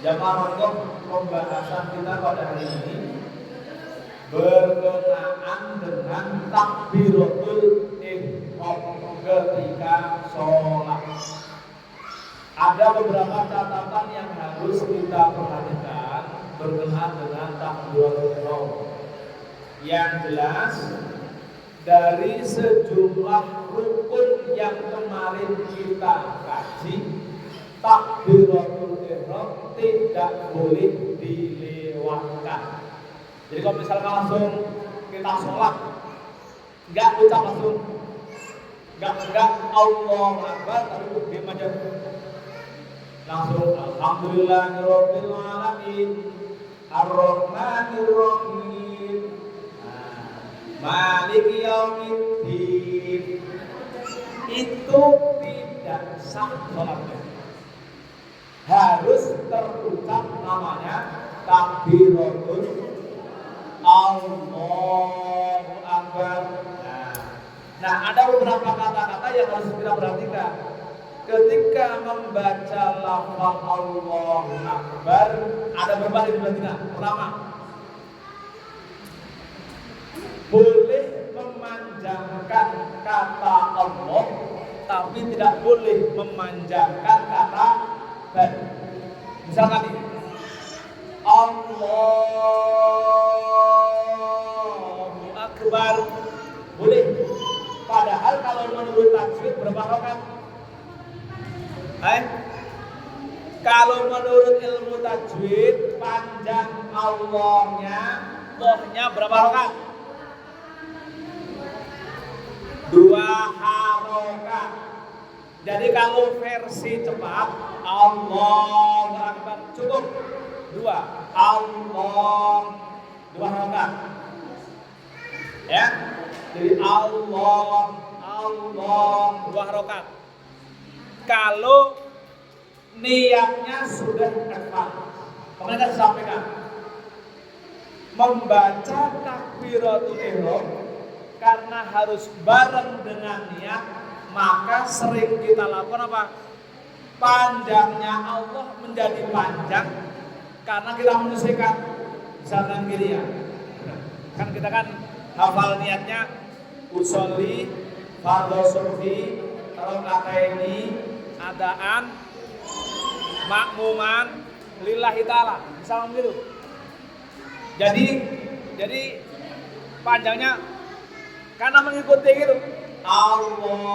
Jamaah pembahasan kita pada hari ini berkenaan dengan takbiratul ihram ketika sholat. Ada beberapa catatan yang harus kita perhatikan berkenaan dengan takbiratul ihram. Yang jelas dari sejumlah rukun yang kemarin kita kaji, takbiratul ihram tidak boleh dilewatkan. Jadi kalau misalkan langsung kita sholat, nggak ucap langsung, nggak Allahu Akbar, tapi diam aja. Langsung Alhamdulillahirabbil alamin, Ar-Rahmanir-Rahim, Maliki Yaumiddin. Itu tidak sah sholatnya. Harus terucap namanya takbiratul Allahu Akbar. Nah, ada beberapa kata-kata yang harus kita perhatikan ketika membaca lafaz Allahu Akbar. Ada beberapa yang diperhatikan. Pertama, boleh memanjangkan kata Allah, tapi tidak boleh memanjangkan kata dan. Misalkan ini Allahu Akbar boleh, padahal kalau menurut tajwid berapa rakaat? Kalau menurut ilmu tajwid panjang Allahnya, tohnya berapa rakaat? 2 harokat. Jadi kalau versi cepat Allahu Akbar cukup 2 Allah 2 harokat. Ya, jadi Allah 2 harokat. Kalau niatnya sudah tepat, kemarin saya sampaikan, membaca takbiratul ihram karena harus bareng dengan niat, maka sering kita lakukan apa? Panjangnya Allah menjadi panjang karena kita menyesuaikan. Misalkan gini ya, kan kita kan hafal niatnya usolli fardhu subhi raka'ataini adaan makmuman lillahi ta'ala, misalnya begitu. Jadi panjangnya karena mengikuti gitu. Allah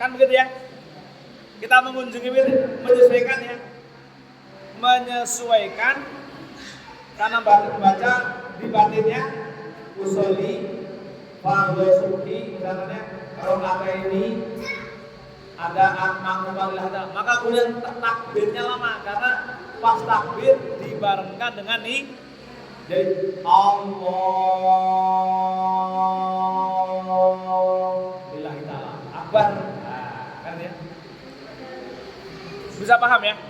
kan begitu ya. Kita mengunjungi menyesuaikan ya. Menyesuaikan karena membaca di batinnya usolli fardhu subhi misalnya rakaat ini ada makmuman lillahi, maka kemudian takbirnya lama karena pas takbir dibarengkan dengan nih. Jadi Alhamdulillah ta'ala Akbar. Kan ya? Bisa paham ya?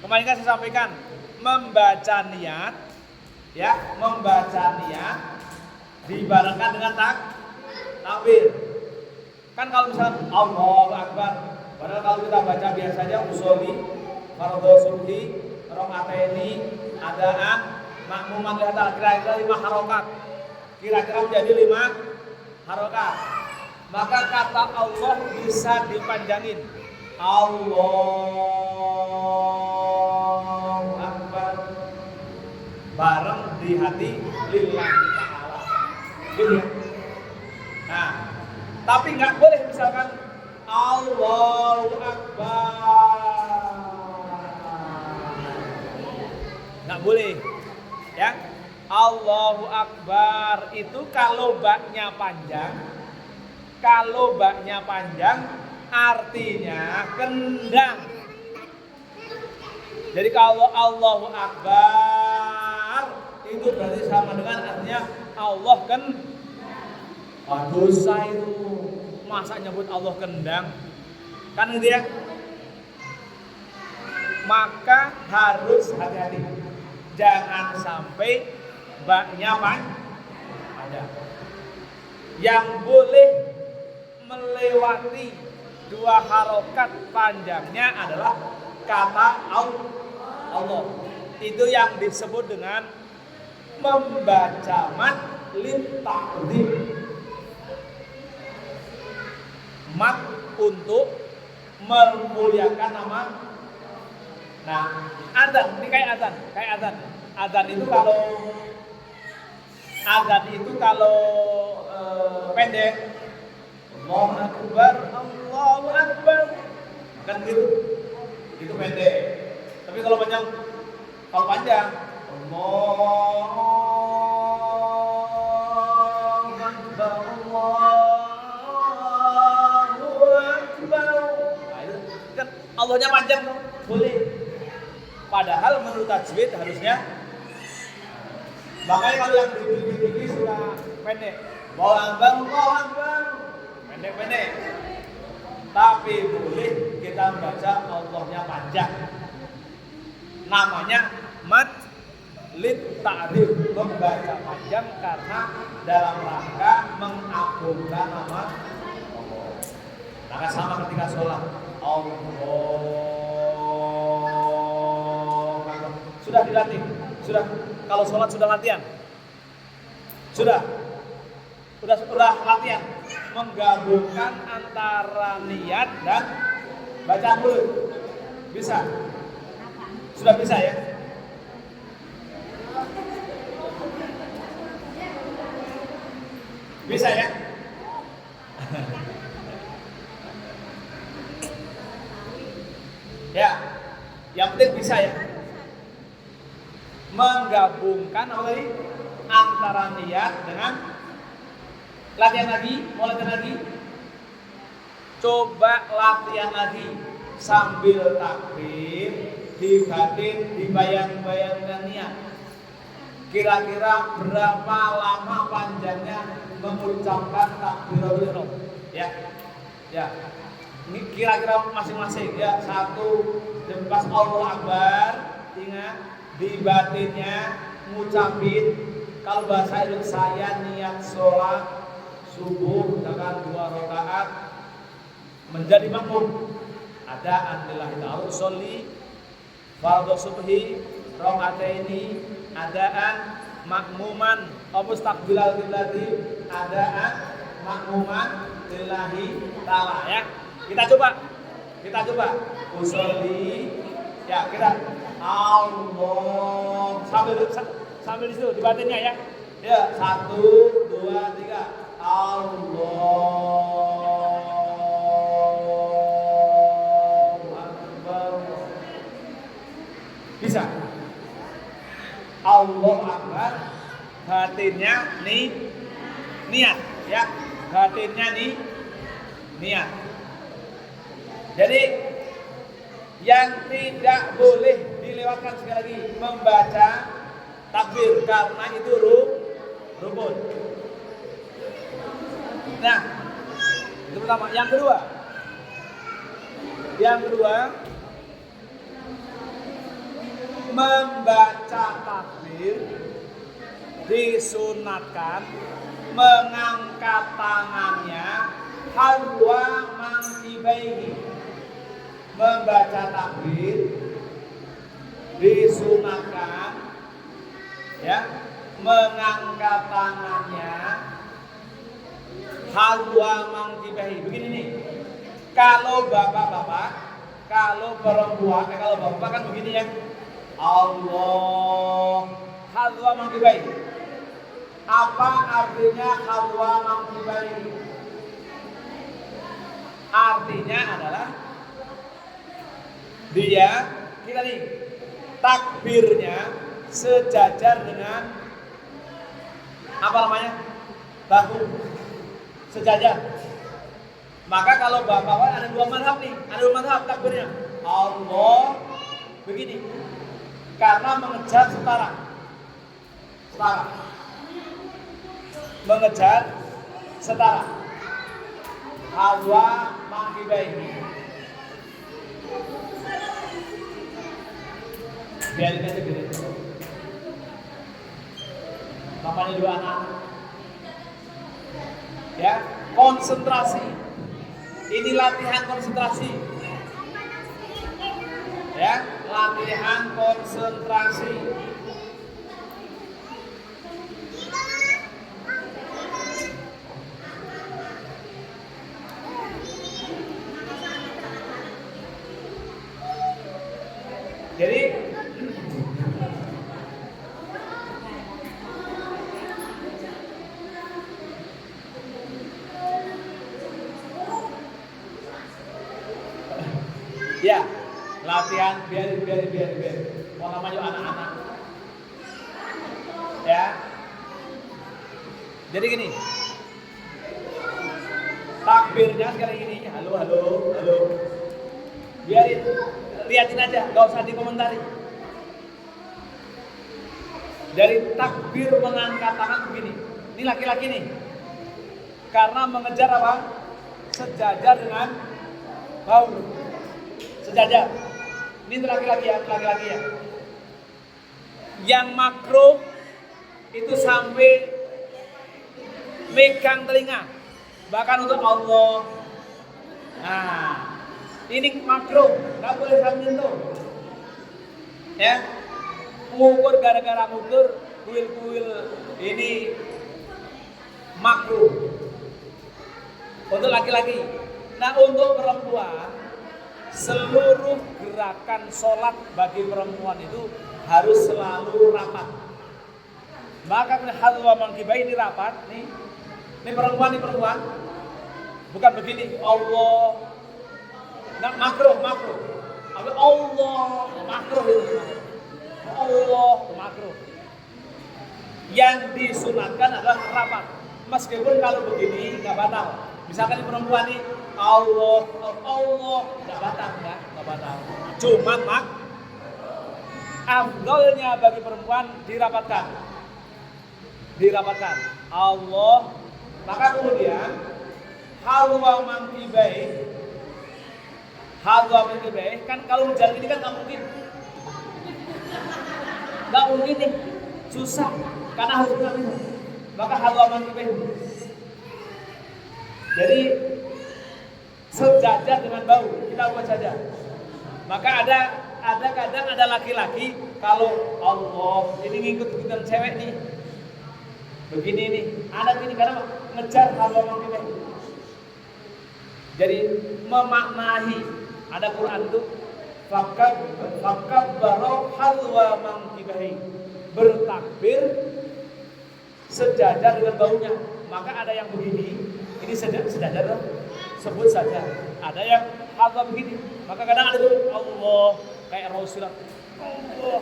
Kemarin kan saya sampaikan membaca niat dibarengkan dengan takbir. Kan kalau misalnya Allahu Akbar, padahal kalau kita baca biasanya usolli fardhu subhi raka'ataini adaan makmuman lihat kira-kira 5 harokat, kira-kira menjadi 5 harokat, maka kata Allah bisa dipanjangin Allahu Akbar bareng di hati lillahi ta'ala gitu ya. Nah, tapi nggak boleh misalkan Allahu Akbar, nggak boleh. Ya, Allahu Akbar itu kalau baknya panjang artinya kendang. Jadi kalau Allahu Akbar itu berarti sama dengan artinya Allah kan. Dosa itu, masa nyebut Allah kendang? Kan gitu ya. Maka harus hati-hati. Jangan sampai baknya panjang. Yang boleh melewati dua harokat panjangnya adalah kata Allah. Itu yang disebut dengan membaca mat litakdim. Mat untuk memuliakan nama. Nah, azan ini kayak azan. Azan itu kalau pendek, Allahu Akbar, Allahu Akbar, kan gitu. Itu pendek. Tapi kalau panjang, Allahu Akbar, Allahu Akbar. Nah, itu kan Allahnya panjang tuh, boleh. Padahal menurut tajwid harusnya, makanya kalau yang tinggi sudah pendek, Allahu Akbar, pendek. Tapi boleh kita baca Allahnya panjang. Namanya mat lit ta'rif, membaca panjang karena dalam rangka mengagungkan nama Allah. Maka sama ketika sholat, Allah. Sudah dilatih, sudah. Kalau sholat sudah latihan, sudah latihan menggabungkan antara niat dan bacaan mulut. Bisa, sudah bisa ya. Bisa ya. Ya, yang penting bisa ya. Menggabungkan antara niat dengan latihan lagi, mau latihan lagi. Coba latihan lagi sambil takbir, di batin dibayang-bayangkan niat. Kira-kira berapa lama panjangnya mengucapkan takbiratul ihram? Ya. Ini kira-kira masing-masing ya. Satu, pas Allahu Akbar, ingat di batinnya ngucapin. Kalau bahasa Indonesia saya niat sholat subuh dengan 2 rakaat menjadi makmum. Ada anillahi ta'ala sholli fardhu subhi rakaataini adaan makmuman mustaqbilal qiblati adaan makmuman lillahi ta'ala ya. Kita coba usolli ya, kita Allah sambil di situ di batinnya ya. Ya, 1 2 3 Allahu Akbar. Bisa. Allahu Akbar, batinnya niat ya. Batinnya niat. Jadi yang tidak boleh dilewatkan sekali lagi membaca takbir karena itu rukun. Nah, itu pertama. Yang kedua membaca takbir disunatkan mengangkat tangannya halwa mangkibaihi. Membaca takbir disunatkan ya, mengangkat tangannya halwa mangkibaihi. Begini nih. Kalau bapak-bapak, kalau perempuan, kalau bapak kan begini ya. Allah halwa mangkibaihi. Apa artinya halwa mangkibaihi? Artinya adalah dia, kita nih, takbirnya sejajar dengan apa namanya? Bahu, sejajar. Maka kalau bapak ada 2 mazhab nih, ada 2 mazhab takbirnya. Allah begini, karena mengejar setara. Mengejar setara. Halwa mangkibaihi. Biarin aja gini. Bapaknya 2 anak. Ya, konsentrasi. Ini latihan konsentrasi. Ya, latihan konsentrasi. Jadi ya, latihan biar. Mau namanya anak-anak. Ya. Jadi gini. Takbirnya sekali gini, halo. Biarin, liatin aja, gak usah dikomentari. Dari takbir mengangkat tangan begini. Ini laki-laki nih. Karena mengejar apa? Sejajar dengan bahu. Sejajar. Ini laki-laki ya. Yang makro itu sampai megang telinga. Bahkan untuk Allah. Nah, ini makro, nggak boleh sambil nyentuh. Ya, mengukur gara-gara mengukur kuil ini makro untuk laki-laki. Nah, untuk perempuan seluruh gerakan sholat bagi perempuan itu harus selalu rapat. Maka hadwa mangkibai ini rapat nih. Ini perempuan bukan begini Allah. Nah, makro. Allah makro itu. Allah makro. Yang disunatkan adalah rapat. Meskipun kalau begini nggak batal. Misalkan di perempuan ini Allah nggak batal. Cuman afdolnya bagi perempuan dirapatkan. Allah. Maka kemudian hadwa mangkibai kan kalau jalan ini kan nggak mungkin nih, susah karena harus begini. Maka hadwa mangkibai. Jadi sejajar dengan bahu, kita buat saja. Maka ada kadang ada laki-laki kalau Allah ini ngikut-ikutan cewek nih. Begini nih, ada gini karena ngejar hadwa mangkibai. Jadi memaknai ada Quran itu fakabbaru hadwa mangkibai, bertakbir sejajar dengan baunya. Maka ada yang begini, ini sejajar sebut saja. Ada yang hadwa begini. Maka kadang ada tuh Allah kayak Rasulullah. Allah.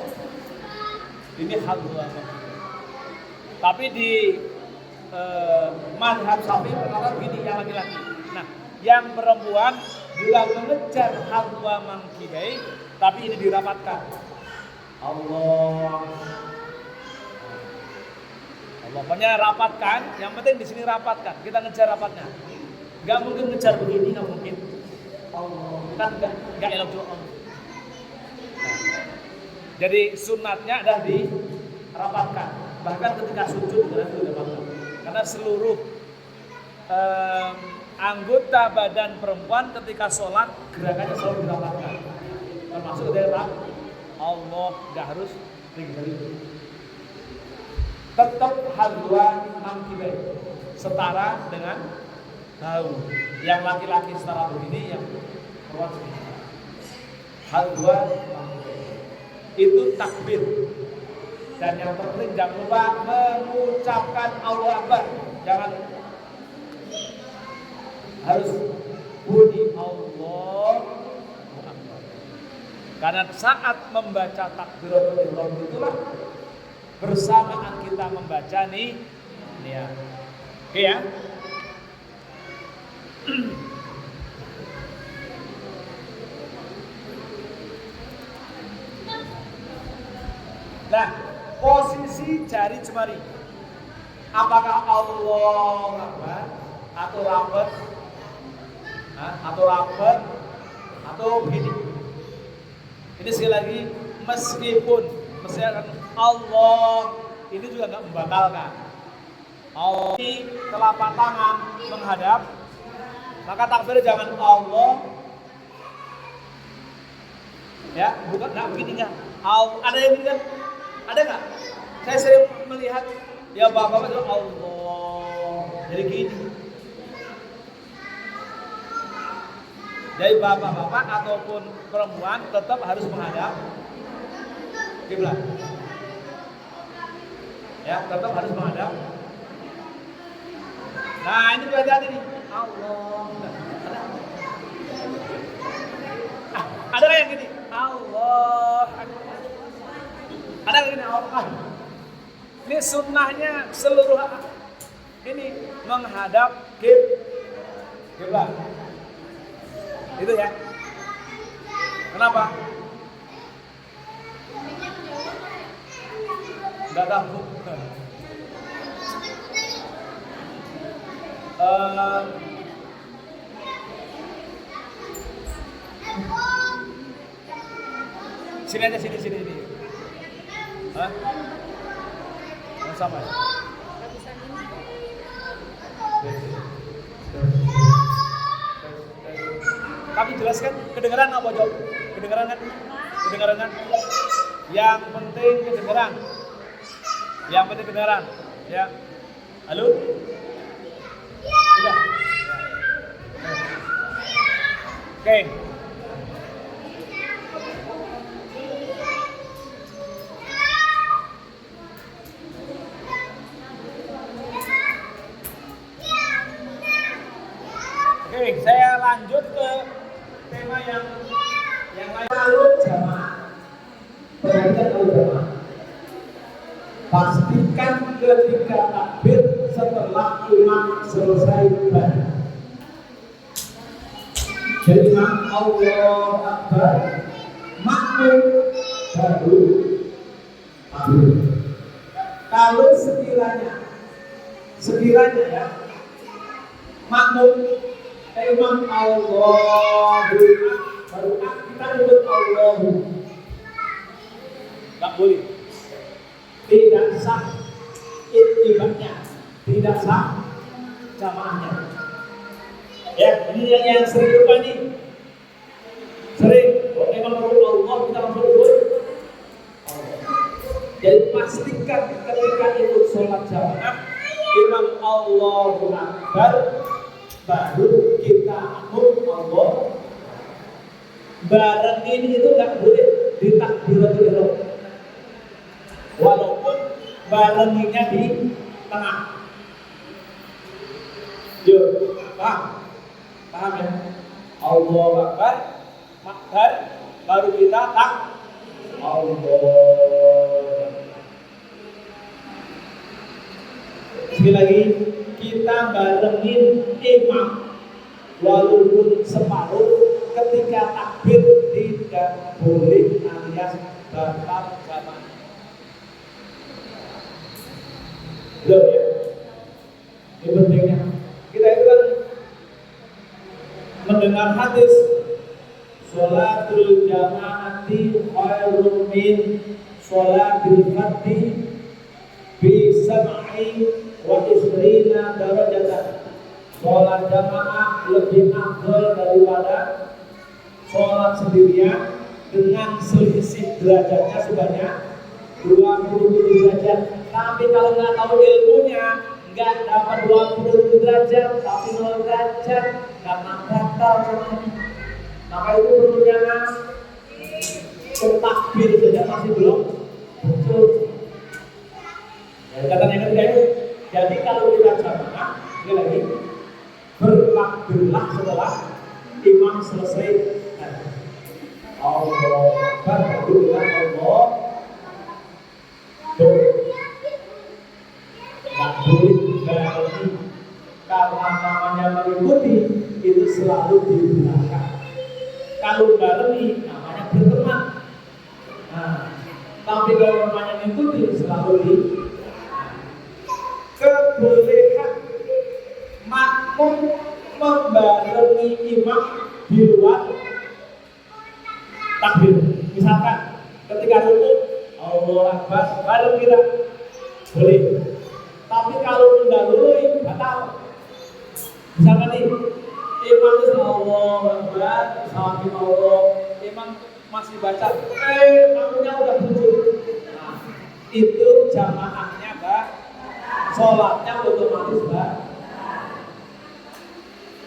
Ini hadwa. Tapi di mazhab Syafi'i perkara begini yang laki-laki. Nah, yang perempuan juga mengejar hadwa mangkibai, tapi ini dirapatkan. Allah. Pokoknya rapatkan, yang penting di sini rapatkan. Kita ngejar rapatnya. Gak mungkin ngejar begini, gak mungkin. Allah kan gak elok juga. Nah, jadi sunatnya adalah dirapatkan. Bahkan ketika sujud dirapatkan. Karena seluruh anggota badan perempuan ketika sholat gerakannya selalu dirapatkan. Termasuk ketika Allah gak harus tinggi. Tetap hadwa mangkibai setara dengan bahu. Yang laki-laki setara begini, yang perempuan segini. Hadwa mangkibai itu takbir. Dan yang penting jangan lupa mengucapkan Allahu Akbar. Jangan harus bunyi Allahu Akbar. Karena saat membaca takbiratul ihram itulah bersamaan kita membaca nih ya. Oke ya. Nah, posisi jari jemari. Apakah Allah Akbar atau rapat? Atau begini. Ini sekali lagi meskipun Allah ini juga nggak membatalkan. Allah ini telapak tangan menghadap Maka takbir jangan Allah. Ya, bukan enggak begini enggak. Ada yang begini kan? Ada enggak? Saya sering melihat ya bapak-bapak itu Allah. Jadi gini. Jadi bapak-bapak ataupun perempuan tetap harus menghadap kiblat. Ya, tetap harus menghadap. Nah, ini hati-hati nih. Allah. Ada yang gini? Allah. Ada yang gini? Allah. Ini sunnahnya seluruh ini menghadap kiblat. Itu ya. Kenapa? Enggak tahu. Sini aja sini. Hah? Yang sama ya? Kami jelaskan, kedengaran apa jawab? Kedengaran kan? Kedengaran kan? Yang penting kedengaran. Yang penting kedengaran. Ya. Halo? Sudah. Oke. Oke, saya lanjut ke tema yang lain. Lalu jamaah. Perhatikan lalu jamaah. Pastikan ketika takbir setelah imam selesai ibadah. Jadi imam Allahu Akbar, makmum baru takbir. Kalau sekiranya ya makmum imam Allahu baru kita nyebut Allahu, nggak boleh, tidak sah itibanya, tidak sah jamaahnya. Ya, ini yang sering lupa nih, sering imam baru Allah kita langsung nyebut Allah. Jadi pastikan ketika ikut sholat jamaah imam Allahu Akbar baru kita makmum Allah. Barengin itu nggak boleh di takbiratul ihram, walaupun barenginnya di tengah. Yuk, paham ya? Allahu Akbar, makbar, baru kita tak Allah. Sekali lagi, kita barengin imam walaupun separuh. Ketika takbir tidak boleh alias batal jamaah. Belum ya? Ini pentingnya. Kita itu kan mendengar hadis sholatul jamaati khairun min sholatil fardhi bi sab'i wa isrina darajatan. Sholat jamaah lebih afdal daripada sholat sendirian dengan selisih derajatnya sebanyak 27 derajat. Tapi kalau nggak tahu ilmunya, nggak dapat 27 derajat, tapi 0 derajat, karena batal jamaahnya. Maka itu tentunya takbir saja masih belum betul. Ya, catatan yang ketiga itu. Jadi kalau kita jamaah, sekali lagi bertakbirlah setelah imam selesai. Allah Akbar, baru bilang Allah. Tak boleh berarti karena namanya mengikuti itu selalu di belakang. Kalau barengi namanya berteman. Nah, tapi kalau namanya mengikuti selalu di kebolehan makmum membarengi imam di luar takbir. Misalkan ketika rukuk Allahu Akbar bareng kita boleh. Tapi kalau mendahului batal. Misalkan nih Imam itu Allah Akbar, salam Allah. Imam masih baca, makmumnya udah sujud. Nah, itu jamaahnya, Mbak. Sholatnya otomatis, Mbak.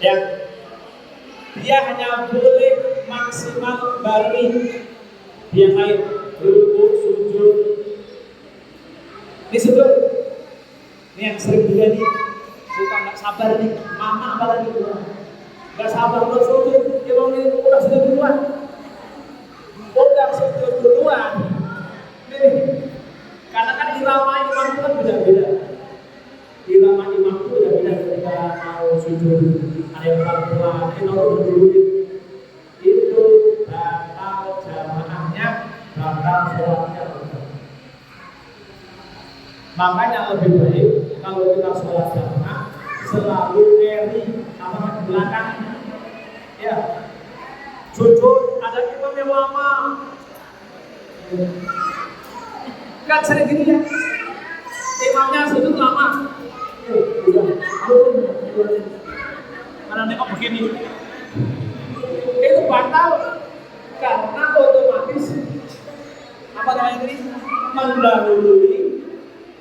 Ya, dia hanya boleh maksimal baring. Dia lain rukuk, sujud. Ini sujud. Ini yang sering juga nih, suka nggak sabar nih, mama apalagi nggak sabar untuk sujud. Dia mau ini udah sujud duluan. Udah sujud duluan. Nih, karena kan irama imam itu kan beda-beda. Irama imam itu beda-beda ketika mau sujud. Ada yang pelan-pelan, ada yang dulu. Itu batal jamaahnya, batal sholatnya. Makanya lebih baik kalau kita sholat jamaah selalu carry apa di belakang. Ya, sujud ada imam yang lama. Kan sering gini ya, imamnya sujud lama. Karena nengok begini, itu batal karena otomatis apa namanya ini mendahului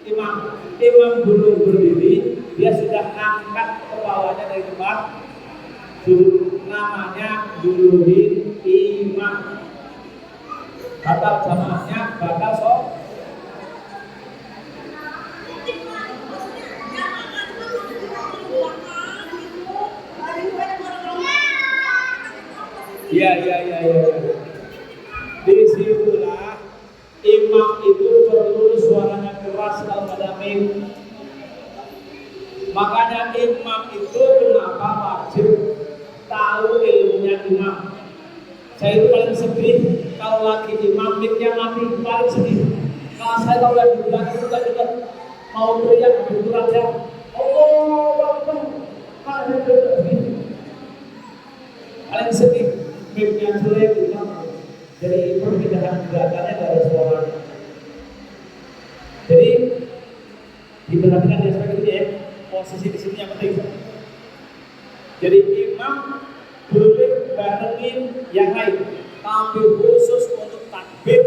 imam belum berdiri, dia sudah angkat kepalanya dari tempat sujud, namanya duluin imam. Batal jamaahnya, batal sholat. Ya. Disitulah imam itu perlu suaranya keras kalau ada mim. Makanya imam itu kenapa wajib tahu ilmunya imam. Saya itu paling sedih kalau lagi imam mimnya mati, paling sedih. Kalau saya tahu lagi di belakang itu kan juga mau teriak begitu aja. Paling sedih mimnya jelek imam. Jadi perpindahan gerakannya gak ada suaranya. Jadi diperhatikan di aspek ini ya, posisi di sini yang penting. Jadi imam boleh barengin yang lain, tapi khusus untuk takbir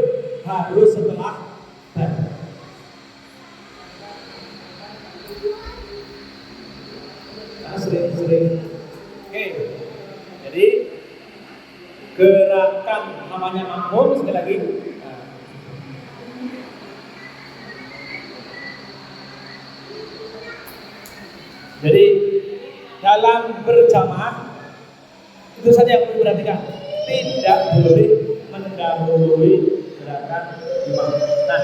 harus setelah takbir. Nah, sering. Oke. Jadi gerakan namanya makmum sekali lagi. Jadi dalam berjamaah itu saja yang perlu diperhatikan, tidak boleh mendahului gerakan imam. Nah,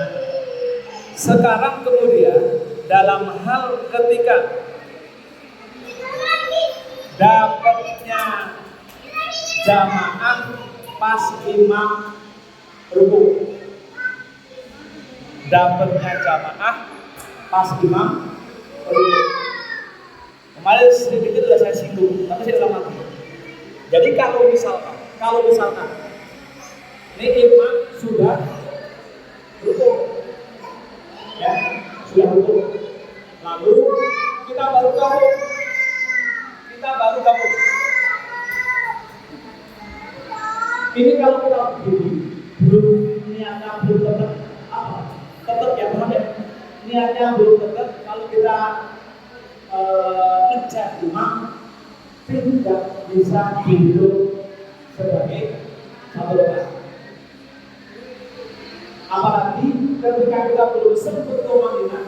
sekarang kemudian dalam hal ketika dapatnya jamaah pas imam rukuk, dapatnya jamaah pas imam rukuk. Kemarin sedikit itu sudah saya singgung, tapi saya ulang lagi. Jadi kalau misalkan ini imam sudah rukuk, ya sudah rukuk, lalu kita baru gabung. Ini kalau kita berdiri, belum niatnya belum tetap apa? Tetap ya paham ya? Niatnya belum tetap. Kalau kita kejar imam, tidak bisa hidup sebagai satu orang. Apalagi ketika kita belum sempat komandinan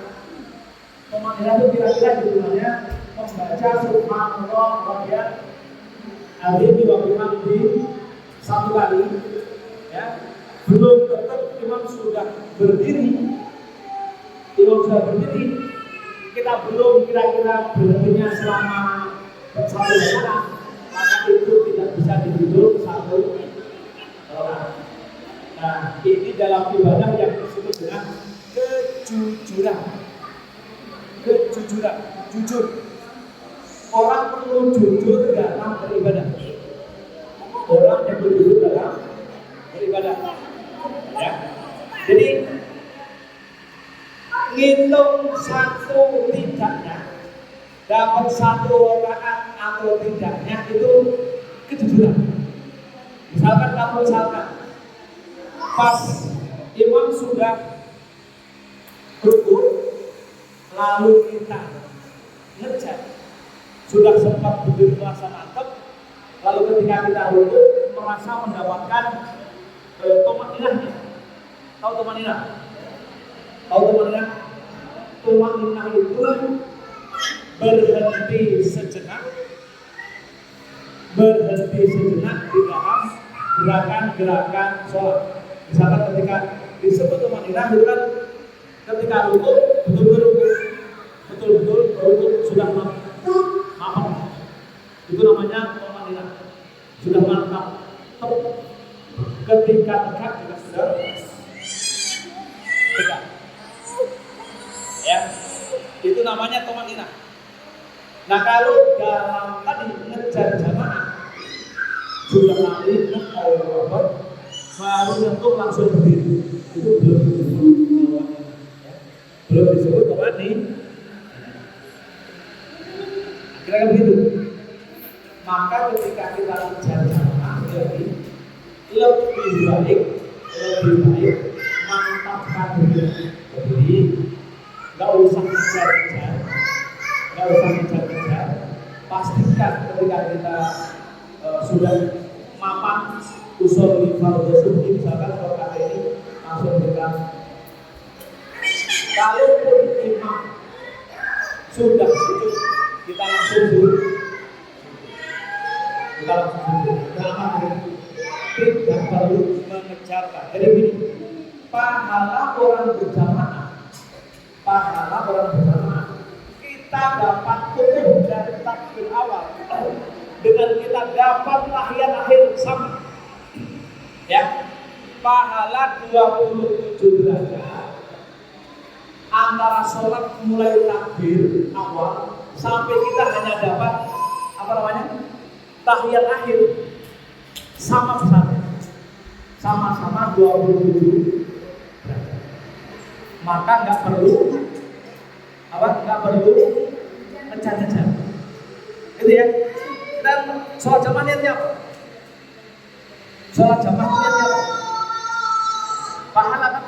itu kira-kira hitungannya membaca subhanallah wa bihamdihi wa bihamdihi satu kali, ya, belum tetap imam sudah berdiri, kita belum kira-kira berhentinya selama satu rakaat, maka itu tidak bisa dihitung satu orang. Nah, ini dalam ibadah yang disebut dengan kejujuran. Jujur. Orang perlu jujur dalam beribadah. Orang yang jujur dalam beribadah. Ya. Jadi ngitung satu tidaknya dapat 1 rakaat atau tidaknya itu kejujuran. Misalkan pas imam sudah rukuk lalu kita ngejar, sudah sempat berdiri merasa mantap, lalu ketika kita rukuk merasa mendapatkan tumaninahnya. Tahu tumaninah? Tumaninah itu berhenti sejenak di dalam gerakan-gerakan sholat. Misalkan ketika disebut tumaninah itu kan ketika rukuk betul-betul rukuk sudah mantap. Itu namanya tumaninah. Sudah mantap. Ketika tegak juga sudah tegak. Ya. Itu namanya tumaninah. Nah, kalau dalam tadi ngejar jamaah sudah lari baru nyentuh langsung berdiri, itu belum disebut tumaninah. Kira-kira begitu. Maka ketika kita ngejar jamaah jadi lebih baik mantapkan berdiri, nggak usah ngejar-ngejar. Pastikan ketika kita sudah mapan usul di fardhu subuh, misalkan sholat ini langsung kita. Kalaupun imam sudah sujud, kita langsung sujud. Tidak perlu mengejarkan. Jadi begini, pahala orang berjamaah kita dapat tutup dari takbir awal dengan kita dapat tahiyat akhir sama. Ya, pahala 27 derajat antara sholat mulai takbir awal sampai kita hanya dapat tahiyat akhir sama besarnya, sama-sama 27 derajat. Maka nggak perlu ngejar-ngejar. Gitu ya. Dan sholat jamaah niatnya apa? Sholat jamaah niatnya apa? Pahala kan?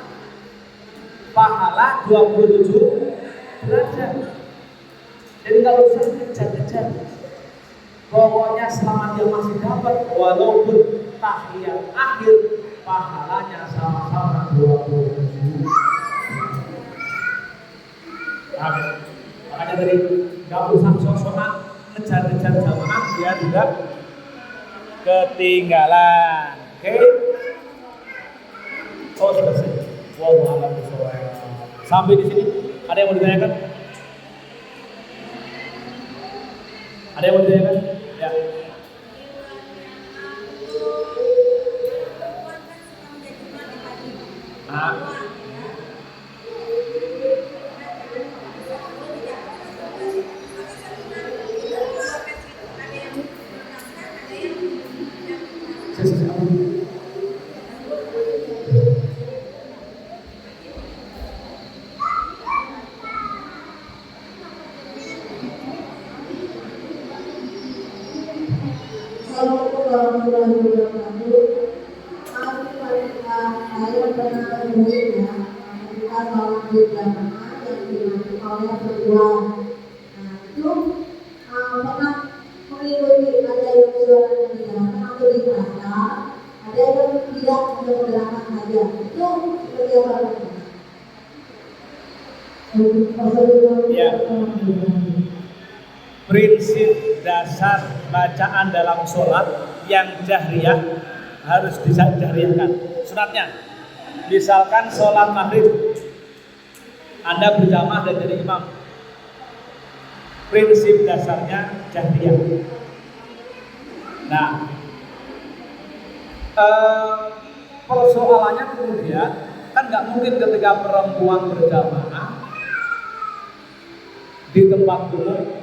Pahala 27 derajat. Jadi nggak usah ngejar-ngejar. Pokoknya selama dia masih dapat, walaupun tahiyat akhir, pahalanya sama-sama 27. Makanya tadi nggak usah sok-sokan ngejar-ngejar jamaah biar tidak ketinggalan. Oke? Oh, selesai. Wallahu a'lam bishawab. Sampai di sini ada yang mau ditanyakan? Ada yang mau ditanyakan? Ya. Prinsip dasar bacaan dalam sholat yang jahriyah harus bisa jahriyahkan. Sunatnya, misalkan sholat maghrib, Anda berjamaah dan jadi imam. Prinsip dasarnya jahriyah. Nah, persoalannya kemudian kan nggak mungkin ketika perempuan berjamaah di tempat umum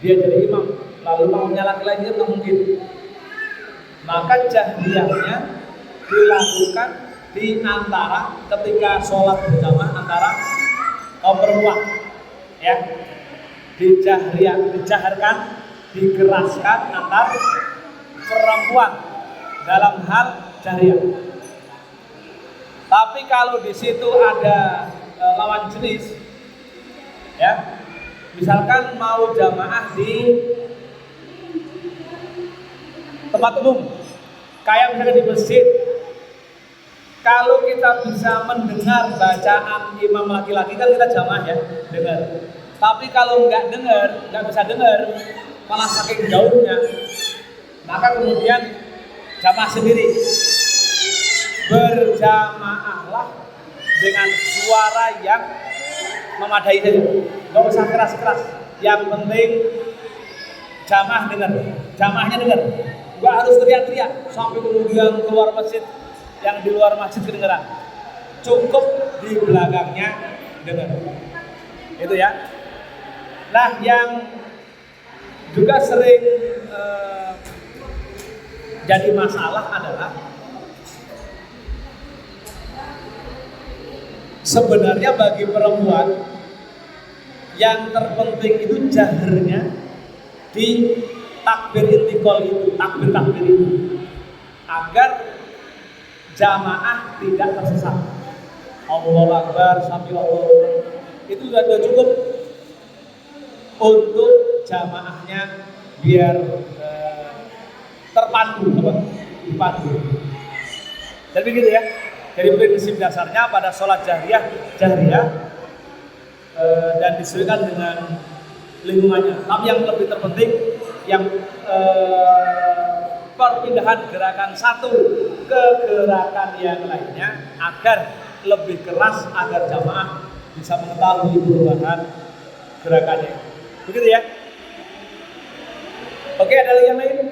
dia jadi imam lalu maunya laki-laki, nggak mungkin. Maka jahriyahnya dilakukan di antara ketika sholat berjamaah antara perempuan, ya. dijaharkan, dikeraskan antar perempuan dalam hal jahriyah. Tapi kalau di situ ada lawan jenis, ya, misalkan mau jamaah di tempat umum, kayak misalkan di masjid, kalau kita bisa mendengar bacaan imam laki-laki kan kita jamaah ya, dengar. Tapi kalau nggak bisa dengar, malah saking jauhnya, maka kemudian jamaah sendiri. Berjamaahlah dengan suara yang memadai saja, nggak usah keras-keras. Yang penting jamaah dengar, jamaahnya dengar. Nggak harus teriak-teriak sampai kemudian keluar masjid, yang di luar masjid kedengeran. Cukup di belakangnya dengar. Itu ya. Nah, yang juga sering jadi masalah adalah sebenarnya bagi perempuan yang terpenting itu jaharnya di takbir intikal itu, takbir itu, agar jamaah tidak tersesat. Allahu Akbar sambil Allah, itu sudah cukup untuk jamaahnya biar terpandu, dipandu. Jadi begitu ya. Jadi prinsip dasarnya pada sholat jahriyah dan disesuaikan dengan lingkungannya. Tapi yang lebih terpenting yang perpindahan gerakan satu ke gerakan yang lainnya agar lebih keras, agar jamaah bisa mengetahui perubahan gerakannya. Begitu ya. Oke, ada yang lain?